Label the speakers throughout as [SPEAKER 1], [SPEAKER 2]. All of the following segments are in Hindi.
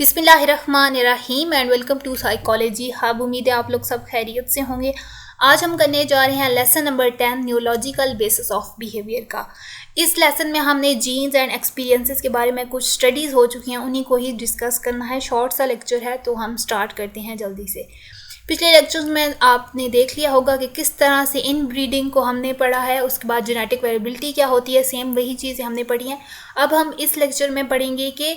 [SPEAKER 1] बिस्मिल्लाहिर्रहमानिर्रहीम and welcome to psychology hub. उम्मीद है आप लोग सब खैरियत से होंगे। आज हम करने जा रहे हैं lesson number 10 neurological basis of behaviour का। इस लेसन में हमने जीन्स एंड एक्सपीरियंसेस के बारे में कुछ स्टडीज़ हो चुकी हैं, उन्हीं को ही डिस्कस करना है। शॉर्ट सा लेक्चर है तो हम स्टार्ट करते हैं जल्दी से। पिछले लेक्चर्स में आपने देख लिया होगा कि किस तरह से इन ब्रीडिंग को हमने पढ़ा है, उसके बाद जेनेटिक वेरिएबिलिटी क्या होती है, सेम वही चीज़ें हमने पढ़ी हैं। अब हम इस लेक्चर में पढ़ेंगे कि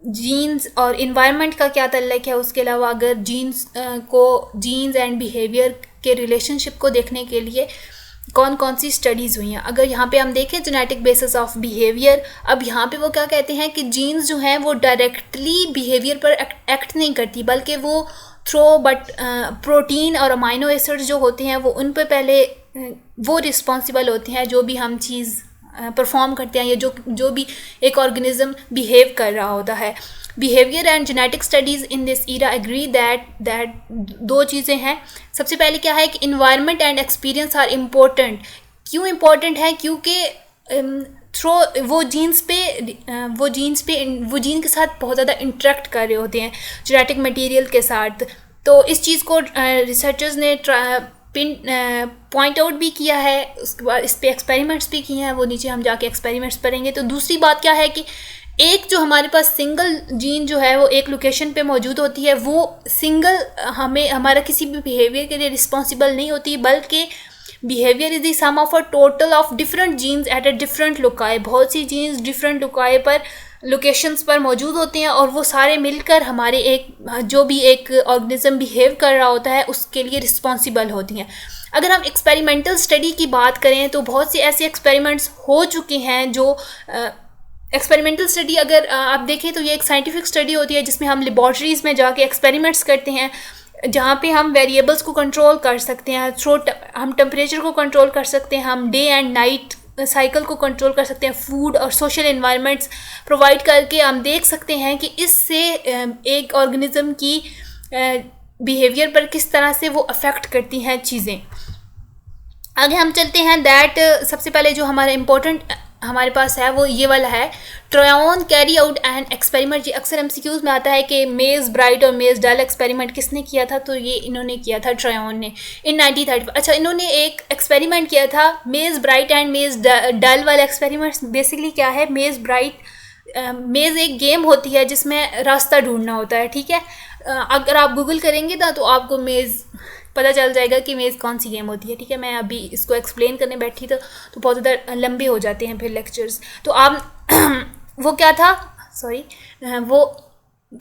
[SPEAKER 1] जीन्स और इन्वायरमेंट का क्या ताल्लुक है। उसके अलावा अगर जीन्स एंड बिहेवियर के रिलेशनशिप को देखने के लिए कौन कौन सी स्टडीज़ हुई हैं। अगर यहाँ पे हम देखें जेनेटिक बेसिस ऑफ बिहेवियर, अब यहाँ पे वो क्या कहते हैं कि जीन्स जो हैं वो डायरेक्टली बिहेवियर पर एक्ट नहीं करती, बल्कि वो प्रोटीन और अमाइनो एसिड्स जो होते हैं वो उन पर पहले वो रिस्पॉन्सिबल होते हैं जो भी हम चीज़ परफॉर्म करते हैं या जो भी एक ऑर्गेनिज्म बिहेव कर रहा होता है। Behaviour and genetic studies in this era agree that दो चीज़ें हैं। सबसे पहले क्या है कि environment and experience are important. क्यों इम्पोर्टेंट है? क्योंकि वो जीन के साथ बहुत ज़्यादा इंटरेक्ट कर रहे होते हैं जेनेटिक मटेरियल के साथ। तो इस चीज़ को रिसर्चर्स ने पॉइंट आउट भी किया है, उसके बाद इस पे एक्सपेरिमेंट्स भी किए हैं, वो नीचे हम जाके एक्सपेरिमेंट्स पढ़ेंगे। तो दूसरी बात क्या है कि एक जो हमारे पास सिंगल जीन जो है वो एक लोकेशन पे मौजूद होती है, वो सिंगल हमारा किसी भी बिहेवियर के लिए रिस्पॉन्सिबल नहीं होती, बल्कि behaviour is the sum of a total of different genes at a different loci. बहुत सी जीन्स डिफरेंट लोकाए पर लोकेशंस पर मौजूद होते हैं और वो सारे मिलकर हमारे जो भी एक ऑर्गेनिज्म बिहेव कर रहा होता है उसके लिए रिस्पॉन्सिबल होती हैं। अगर हम एक्सपेरिमेंटल स्टडी की बात करें तो बहुत से ऐसे एक्सपेरिमेंट्स हो चुके हैं जो एक्सपेरिमेंटल स्टडी अगर आप देखें तो ये एक साइंटिफिक स्टडी होती है जिसमें हम लेबॉर्ट्रीज़ में जाके एक्सपेरिमेंट्स करते हैं, जहाँ पे हम वेरिएबल्स को कंट्रोल कर सकते हैं, हम टेम्परेचर को कंट्रोल कर सकते हैं, हम डे एंड नाइट साइकिल को कंट्रोल कर सकते हैं, फूड और सोशल एनवायरनमेंट्स प्रोवाइड करके हम देख सकते हैं कि इससे एक ऑर्गेनिज्म की बिहेवियर पर किस तरह से वो अफेक्ट करती हैं चीज़ें। आगे हम चलते हैं सबसे पहले जो हमारा इम्पोर्टेंट हमारे पास है वो ये वाला है, ट्रायन कैरी आउट एंड एक्सपेरिमेंट। ये अक्सर एमसीक्यूज में आता है कि मेज ब्राइट और मेज डल एक्सपेरिमेंट किसने किया था, तो ये इन्होंने किया था ट्रायन ने इन 1935। अच्छा, इन्होंने एक एक्सपेरिमेंट किया था मेज ब्राइट एंड मेज डल वाला एक्सपेरिमेंट। बेसिकली क्या है, मेज एक गेम होती है जिसमें रास्ता ढूंढना होता है, ठीक है। अगर आप गूगल करेंगे ना तो आपको मेज़ पता चल जाएगा कि मेज़ कौन सी गेम होती है, ठीक है। मैं अभी इसको एक्सप्लेन करने बैठी तो बहुत ज़्यादा लंबे हो जाते हैं फिर लेक्चर्स। तो आप वो क्या था, वो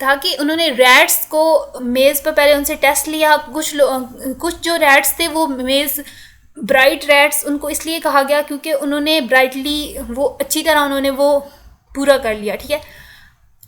[SPEAKER 1] था कि उन्होंने रैट्स को मेज़ पर पहले उनसे टेस्ट लिया। कुछ जो रैट्स थे वो मेज़ ब्राइट रैट्स उनको इसलिए कहा गया क्योंकि उन्होंने ब्राइटली वो अच्छी तरह उन्होंने वो पूरा कर लिया, ठीक है,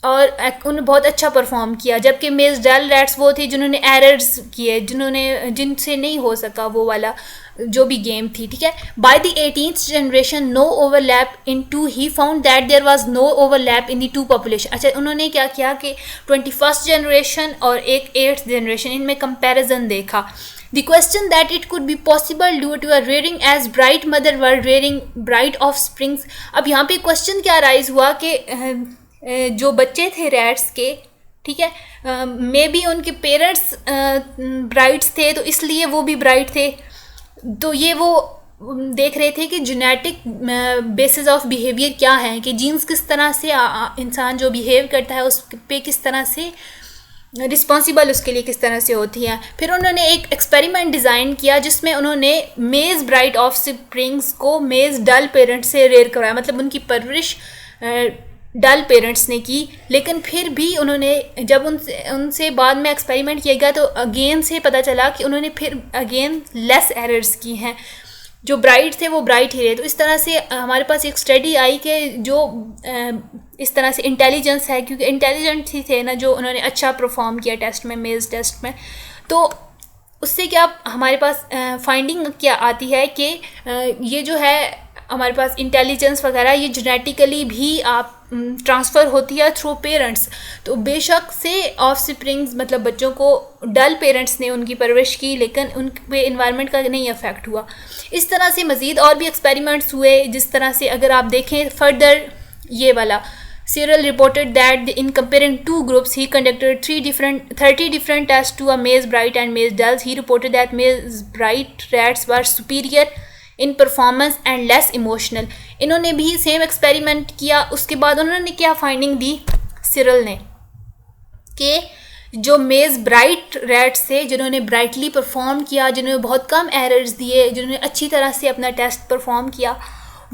[SPEAKER 1] और उन्होंने बहुत अच्छा परफॉर्म किया। जबकि मेज डल रैट्स वो थे जिन्होंने एरर्स किए, जिनसे नहीं हो सका वो वाला जो भी गेम थी, ठीक है। By the 18th generation no overlap in two, he found that there was no overlap in the two population. अच्छा, उन्होंने क्या किया कि 21st जनरेशन और एक 8th जनरेशन इनमें कंपैरिजन देखा। The question that it could be possible due to a rearing as bright mother were rearing bright offsprings। अब यहाँ पे क्वेश्चन क्या राइज हुआ कि जो बच्चे थे रैट्स के, ठीक है, मे बी उनके पेरेंट्स ब्राइट्स थे तो इसलिए वो भी ब्राइट थे। तो ये वो देख रहे थे कि जेनेटिक बेसिस ऑफ बिहेवियर क्या है, कि जीन्स किस तरह से इंसान जो बिहेव करता है उस पे किस तरह से रिस्पॉन्सिबल उसके लिए किस तरह से होती है। फिर उन्होंने एक एक्सपेरिमेंट डिज़ाइन किया जिसमें उन्होंने मेज ब्राइट ऑफ स्प्रिंग्स को मेज डल पेरेंट्स से रेयर करवाया, मतलब उनकी परवरिश डल पेरेंट्स ने की। लेकिन फिर भी उन्होंने जब उनसे बाद में एक्सपेरिमेंट किया गया तो अगेन से पता चला कि उन्होंने फिर अगेन लेस एरर्स की हैं, जो ब्राइट थे वो ब्राइट ही रहे। तो इस तरह से हमारे पास एक स्टडी आई कि जो इस तरह से इंटेलिजेंस है, क्योंकि इंटेलिजेंट ही थे ना जो उन्होंने अच्छा परफॉर्म किया टेस्ट में, मेज़ टेस्ट में। तो उससे क्या हमारे पास फाइंडिंग क्या आती है कि ये जो है हमारे पास इंटेलिजेंस वगैरह ये जेनेटिकली भी आप ट्रांसफ़र होती है थ्रू पेरेंट्स। तो बेशक से ऑफ स्प्रिंग्स मतलब बच्चों को डल पेरेंट्स ने उनकी परवरिश की, लेकिन उन पे इन्वायरमेंट का नहीं अफेक्ट हुआ। इस तरह से मज़ीद और भी एक्सपेरिमेंट्स हुए, जिस तरह से अगर आप देखें फर्दर ये वाला Cyril reported that in comparing two groups, he conducted 30 different tests to a maze bright and maze dulls. He reported that maze bright rats were superior in performance and less emotional. इन्होंने भी सेम एक्सपेरिमेंट किया. उसके बाद उन्होंने क्या फाइंडिंग दी सिरल ने कि जो मेज़ ब्राइट रैट्स थे, जिन्होंने ब्राइटली परफॉर्म किया, जिन्होंने बहुत कम एरर्स दिए, जिन्होंने अच्छी तरह से अपना टेस्ट परफॉर्म किया,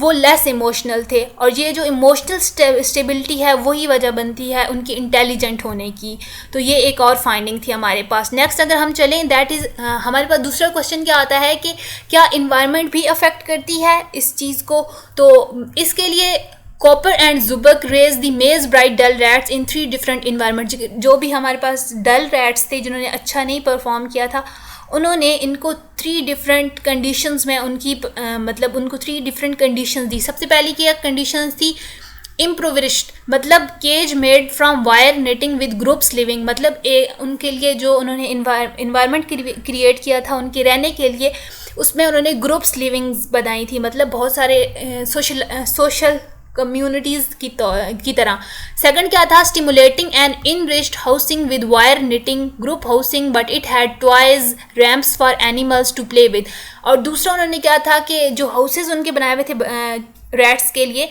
[SPEAKER 1] वो लेस इमोशनल थे. और ये जो इमोशनल स्टेबिलिटी है वही वजह बनती है उनकी इंटेलिजेंट होने की. तो ये एक और फाइंडिंग थी हमारे पास. नेक्स्ट अगर हम चलें, दैट इज़ हमारे पास दूसरा क्वेश्चन क्या आता है कि क्या इन्वायरमेंट भी अफेक्ट करती है इस चीज़ को. तो इसके लिए Cooper and Zubek raise the maze bright dull rats in 3 different environment. जो भी हमारे पास डल रैट्स थे जिन्होंने अच्छा नहीं परफॉर्म किया था, उन्होंने इनको 3 डिफरेंट कंडीशंस में उनकी मतलब उनको 3 डिफरेंट कंडीशंस दी. सबसे पहली क्या कंडीशंस थी, इम्प्रोविस्ड मतलब cage made from wire netting with groups living. मतलब उनके लिए जो उन्होंने इन्वायरमेंट क्रिएट किया था उनके रहने के लिए, उसमें उन्होंने ग्रुप्स लिविंग्स बनाई थी, मतलब बहुत सारे सोशल कम्युनिटीज़ की तरह. सेकंड क्या था, stimulating and enriched housing with wire netting group housing but it had toys ramps for animals to play with. और दूसरा उन्होंने क्या था कि जो हाउसेज उनके बनाए हुए थे रैट्स के लिए,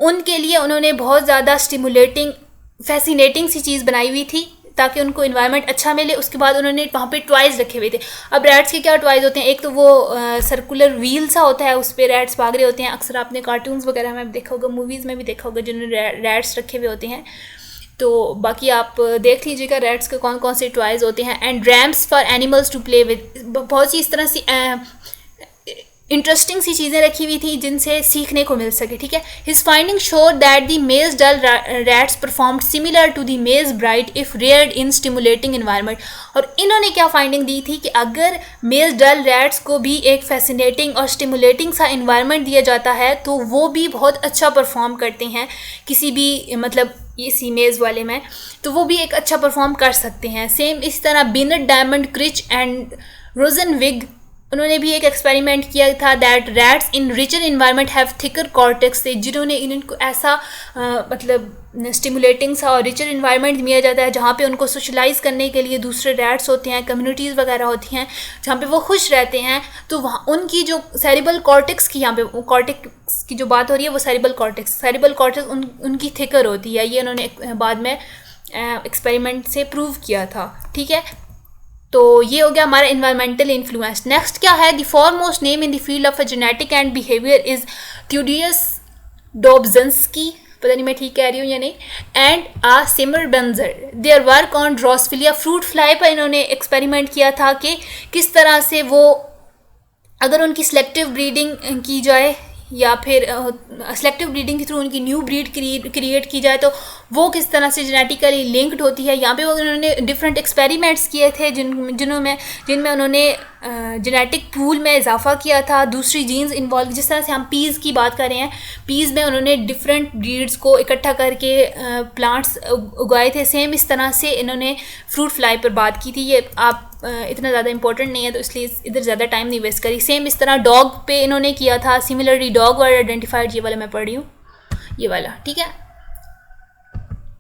[SPEAKER 1] उनके लिए उन्होंने बहुत ज़्यादा स्टिमुलेटिंग फैसिनेटिंग सी चीज़ बनाई हुई थी ताकि उनको इन्वायरमेंट अच्छा मिले. उसके बाद उन्होंने वहाँ पे टॉयज़ रखे हुए थे. अब रैट्स के क्या टॉयज़ होते हैं, एक तो वो सर्कुलर व्हील सा होता है, उस पर रैट्स भाग रहे होते हैं. अक्सर आपने कार्टून्स वगैरह में देखा होगा, मूवीज़ में भी देखा होगा, जिन्होंने रैट्स रखे हुए होते हैं. तो बाकी आप देख लीजिएगा रैट्स के कौन कौन से टॉयज़ होते हैं. And ramps for animals to play with, बहुत सी इस तरह से इंटरेस्टिंग सी चीज़ें रखी हुई थी जिनसे सीखने को मिल सके. ठीक है. His finding showed that the maze dull rats performed similar to the maze bright if reared in stimulating environment. और इन्होंने क्या फाइंडिंग दी थी कि अगर मेज डल रैट्स को भी एक फैसिनेटिंग और स्टिमुलेटिंग सा इन्वायरमेंट दिया जाता है तो वो भी बहुत अच्छा परफॉर्म करते हैं किसी भी मतलब इसी मेज़ वाले में, तो वो भी एक अच्छा परफॉर्म कर सकते हैं. सेम इस तरह बिनट डायमंड क्रिच एंड रोजनविग, उन्होंने भी एक एक्सपेरिमेंट किया था that rats in richer environment have thicker cortex से, जिन्होंने इनको ऐसा मतलब स्टिमुलेटिंग सा और रिचर इन्वायरमेंट दिया जाता है जहाँ पे उनको सोशलाइज करने के लिए दूसरे रैट्स होते हैं, कम्युनिटीज़ वगैरह होती हैं जहाँ पे वो खुश रहते हैं. तो वहाँ उनकी जो सेरिबल कॉर्टेक्स की, यहाँ पे कॉर्टेक्स की जो बात हो रही है वो सेरिबल कॉर्टेक्स उनकी थिकर होती है. ये उन्होंने बाद में एक्सपेरिमेंट से प्रूव किया था. ठीक है. तो ये हो गया हमारा इन्वायरमेंटल इन्फ्लुएंस. नेक्स्ट क्या है, the foremost name in the field of genetic and behaviour is Theodosius Dobzhansky, पता नहीं मैं ठीक कह रही हूँ या नहीं, एंड आ सिमरबेंजर. Their work on drosophila fruit fly पर इन्होंने एक्सपेरिमेंट किया था कि किस तरह से वो अगर उनकी सिलेक्टिव ब्रीडिंग की जाए या फिर सेलेक्टिव ब्रीडिंग के थ्रू उनकी न्यू ब्रीड क्रिएट की जाए तो वो किस तरह से जेनेटिकली लिंक्ड होती है. यहाँ पे वो उन्होंने डिफरेंट एक्सपेरिमेंट्स किए थे जिनमें उन्होंने जेनेटिक पूल में इजाफा किया था, दूसरी जीन्स इन्वॉल्व. जिस तरह से हम पीज़ की बात कर रहे हैं, पीज़ में उन्होंने डिफरेंट ब्रीड्स को इकट्ठा करके प्लांट्स उगाए थे. सेम इस तरह से इन्होंने फ्रूट फ्लाई पर बात की थी. ये आप इतना ज़्यादा इंपॉर्टेंट नहीं है तो इसलिए इधर ज़्यादा टाइम नहीं वेस्ट करी. सेम इस तरह डॉग पे इन्होंने किया था. सिमिलरली डॉग वर आइडेंटिफाइड, ये वाला मैं पढ़ रही हूँ, ये वाला. ठीक है.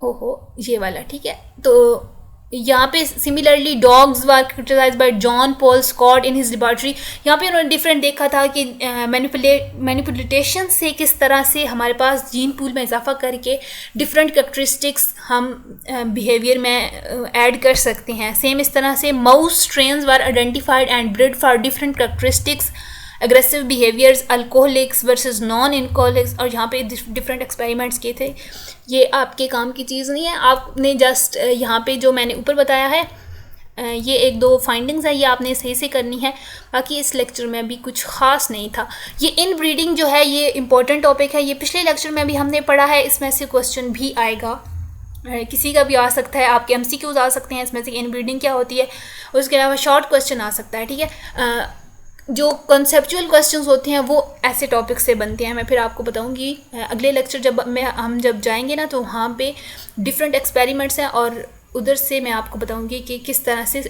[SPEAKER 1] ओहो, ये वाला. ठीक है. तो यहाँ पे similarly dogs were criticised by John Paul Scott in his laboratory. यहाँ पे उन्होंने डिफरेंट देखा था कि मैनिपुलेशन से किस तरह से हमारे पास जीन पूल में इजाफा करके डिफरेंट कैरेक्टरिस्टिक्स हम बिहेवियर में ऐड कर सकते हैं. सेम इस तरह से mouse strains were identified and bred for different characteristics, aggressive behaviours, alcoholics versus non alcoholics. और यहाँ पे डिफरेंट एक्सपेरिमेंट्स किए थे. ये आपके काम की चीज़ नहीं है, आपने जस्ट यहाँ पे जो मैंने ऊपर बताया है ये 1-2 फाइंडिंग्स है, ये आपने सही से करनी है. बाकी इस लेक्चर में भी कुछ ख़ास नहीं था. ये इन ब्रीडिंग जो है ये इंपॉर्टेंट टॉपिक है, ये पिछले लेक्चर में भी हमने पढ़ा है. इसमें से क्वेश्चन भी आएगा, किसी का भी आ सकता है. आपके MCQs आ सकते हैं इसमें से इन ब्रीडिंग क्या होती है. उसके अलावा शॉर्ट क्वेश्चन आ सकता है. ठीक है. जो कॉन्सेप्चुअल क्वेश्चंस होते हैं वो ऐसे टॉपिक से बनते हैं. मैं फिर आपको बताऊंगी अगले लेक्चर हम जब जाएंगे ना, तो वहाँ पे डिफरेंट एक्सपेरिमेंट्स हैं और उधर से मैं आपको बताऊंगी कि किस तरह से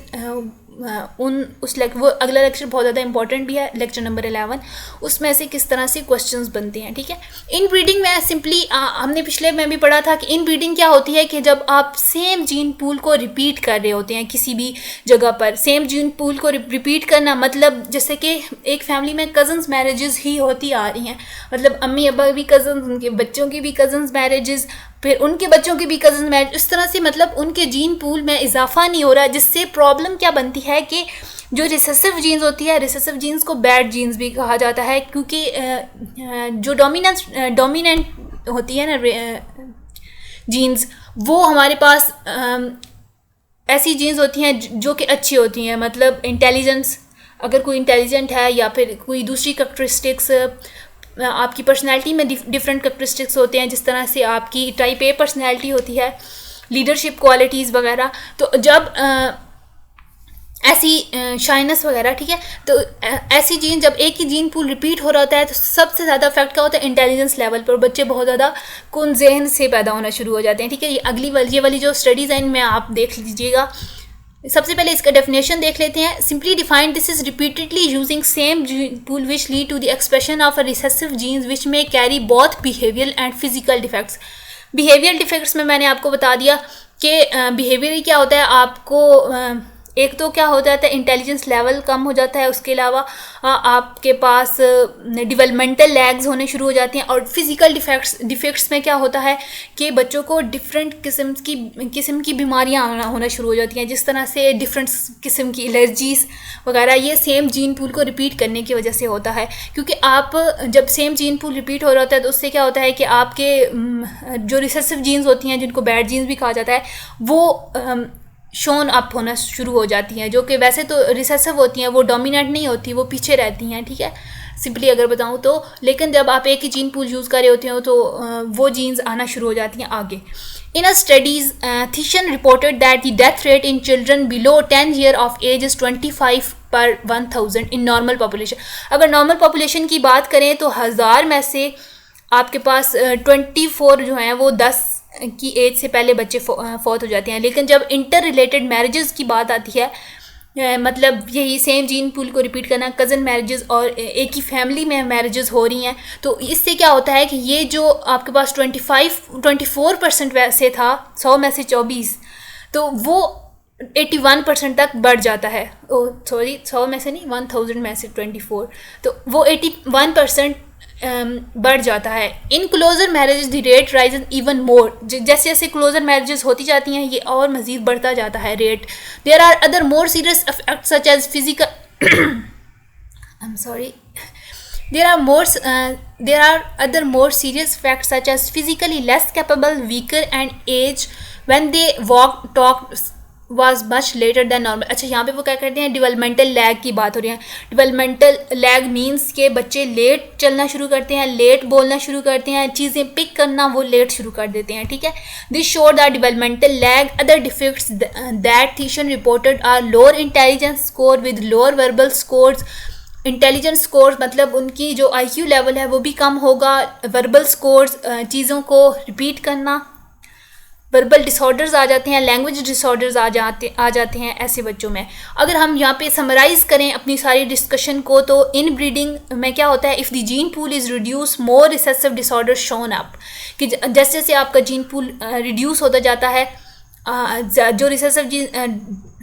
[SPEAKER 1] वो अगला लेक्चर बहुत ज़्यादा इंपॉर्टेंट भी है, लेक्चर नंबर 11, उसमें से किस तरह से क्वेश्चंस बनते हैं, ठीक है। इन ब्रीडिंग में सिंपली हमने पिछले में भी पढ़ा था कि इन ब्रीडिंग क्या होती है कि जब आप सेम जीन पूल को रिपीट कर रहे होते हैं किसी भी जगह पर, सेम जीन पूल को रिपीट करना मतलब जैसे कि एक फैमिली में कज़न्स मैरिजेस ही होती आ रही हैं, मतलब अम्मी अब्बा भी कज़न्स, उनके बच्चों की भी कज़न्स मैरिजेस, फिर उनके बच्चों की भी कज़न मैरिज, इस तरह से मतलब उनके जीन पूल में इजाफा नहीं हो रहा, जिससे प्रॉब्लम क्या बनती है कि जो रिसेसिव जीन्स होती है, रिसेसिव जीन्स को बैड जीन्स भी कहा जाता है, क्योंकि जो डोमिनेंट होती है ना जीन्स, वो हमारे पास ऐसी जीन्स होती हैं जो कि अच्छी होती हैं, मतलब इंटेलिजेंस, अगर कोई इंटेलिजेंट है या फिर कोई दूसरी कैरेक्टरिस्टिक्स, आपकी पर्सनैलिटी में डिफरेंट कैरेक्टरिस्टिक्स होते हैं, जिस तरह से आपकी टाइप ए पर्सनैलिटी होती है, लीडरशिप क्वालिटीज़ वगैरह। तो जब ऐसी शाइनेस वगैरह, ठीक है, तो ऐसी जीन जब एक ही जीन पूल रिपीट हो रहा होता है तो सबसे ज़्यादा इफेक्ट क्या होता है इंटेलिजेंस लेवल पर, बच्चे बहुत ज़्यादा कुन जहन से पैदा होना शुरू हो जाते हैं, ठीक है। ये वाली जो स्टडीज़ हैं इनमें आप देख लीजिएगा। सबसे पहले इसका डेफिनेशन देख लेते हैं। Simply defined, this is repeatedly using same gene pool which lead to the expression of a recessive genes which में carry both behavioural and physical defects. Behavioural defects में मैंने आपको बता दिया कि बिहेवियर क्या होता है, आपको एक तो क्या हो जाता है इंटेलिजेंस लेवल कम हो जाता है, उसके अलावा आपके पास डेवलपमेंटल लैग्स होने शुरू हो जाते हैं, और फिज़िकल डिफेक्ट्स में क्या होता है कि बच्चों को डिफरेंट किस्म की बीमारियां होना शुरू हो जाती हैं, जिस तरह से डिफरेंट किस्म की एलर्जीज़ वगैरह, ये सेम जीन पूल को रिपीट करने की वजह से होता है। क्योंकि आप जब सेम जीन पूल रिपीट हो रहा होता है तो उससे क्या होता है कि आपके जो रिसेसिव जीन्स होती हैं, जिनको बैड जीन्स भी कहा जाता है, वो शोन अप होना शुरू हो जाती हैं, जो कि वैसे तो रिसेसिव होती हैं, वो डोमिनेंट नहीं होती, वो पीछे रहती हैं, ठीक है, सिंपली अगर बताऊं तो। लेकिन जब आप एक ही जीन पूल यूज़ कर रहे होते हो तो वो जीन्स आना शुरू हो जाती हैं आगे। इन अ स्टडीज थीशन reported that the death rate in children below 10 year of age is 25 per 1000 in normal population. अगर नॉर्मल पॉपुलेशन की बात करें तो 1000 में से आपके पास 24 जो हैं वो 10 की एज से पहले बच्चे फौत हो जाते हैं। लेकिन जब इंटर रिलेटेड मैरिजेस की बात आती है, मतलब यही सेम जीन पूल को रिपीट करना, कज़न मैरिजेस और एक ही फैमिली में मैरिजेस हो रही हैं, तो इससे क्या होता है कि ये जो आपके पास 24% वैसे था 100 में से 24, तो वो 81% तक बढ़ जाता है। 100 में से नहीं, 1000 में से 24, तो वो 81% बढ़ जाता है। In closer marriages the rate rises even more, जैसे जैसे क्लोजर मैरिजेस होती जाती हैं ये और मज़ीद बढ़ता जाता है rate. There are other more serious effects such as physical there are other more serious facts such as physically less capable, weaker and age when they talk was much later than normal। अच्छा, यहाँ पे वो क्या करते हैं, डेवलपमेंटल लैग की बात हो रही है। डेवलपमेंटल लैग मीन्स के बच्चे लेट चलना शुरू करते हैं, लेट बोलना शुरू करते हैं, चीज़ें पिक करना वो लेट शुरू कर देते हैं, ठीक है। This show the developmental lag. Other defects that थीशन reported are lower intelligence score with lower verbal scores. Intelligence scores मतलब उनकी जो IQ लेवल है वो भी कम होगा। वर्बल स्कोर्स, चीज़ों को रिपीट करना। वर्बल डिसऑर्डर्स आ जाते हैं, लैंग्वेज डिसऑर्डर्स आ जाते हैं ऐसे बच्चों में। अगर हम यहाँ पे समराइज़ करें अपनी सारी डिस्कशन को, तो इन ब्रीडिंग में क्या होता है, if the gene pool is reduce more recessive disorder shown up, कि जैसे जैसे आपका जीन पूल रिड्यूस होता जाता है, जो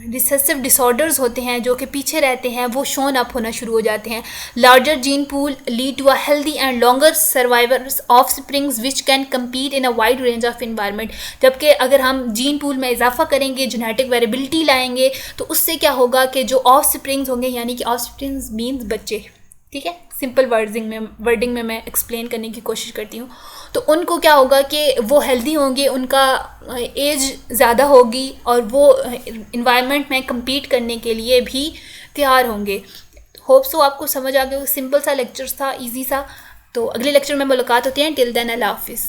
[SPEAKER 1] रिसेसिव डिसऑर्डर्स होते हैं जो कि पीछे रहते हैं वो शोन अप होना शुरू हो जाते हैं। Larger gene pool lead to a healthy and longer survivors offsprings which can compete in a wide range of environment. जबकि अगर हम जीन पूल में इजाफा करेंगे, जेनेटिक वेरिएबिलिटी लाएंगे, तो उससे क्या होगा कि जो ऑफ स्प्रिंग्स होंगे, यानी कि ऑफ स्प्रिंग्स मीन्स बच्चे, ठीक है, सिंपल वर्डिंग में मैं एक्सप्लेन करने की कोशिश करती हूँ, तो उनको क्या होगा कि वो हेल्दी होंगे, उनका एज ज़्यादा होगी और वो इन्वायरमेंट में compete करने के लिए भी तैयार होंगे। होप सो आपको समझ आ गया। सिंपल सा लेक्चर था, इजी सा। तो अगले लेक्चर में मुलाकात होती है। टिल देन अल्लाह हाफिज़।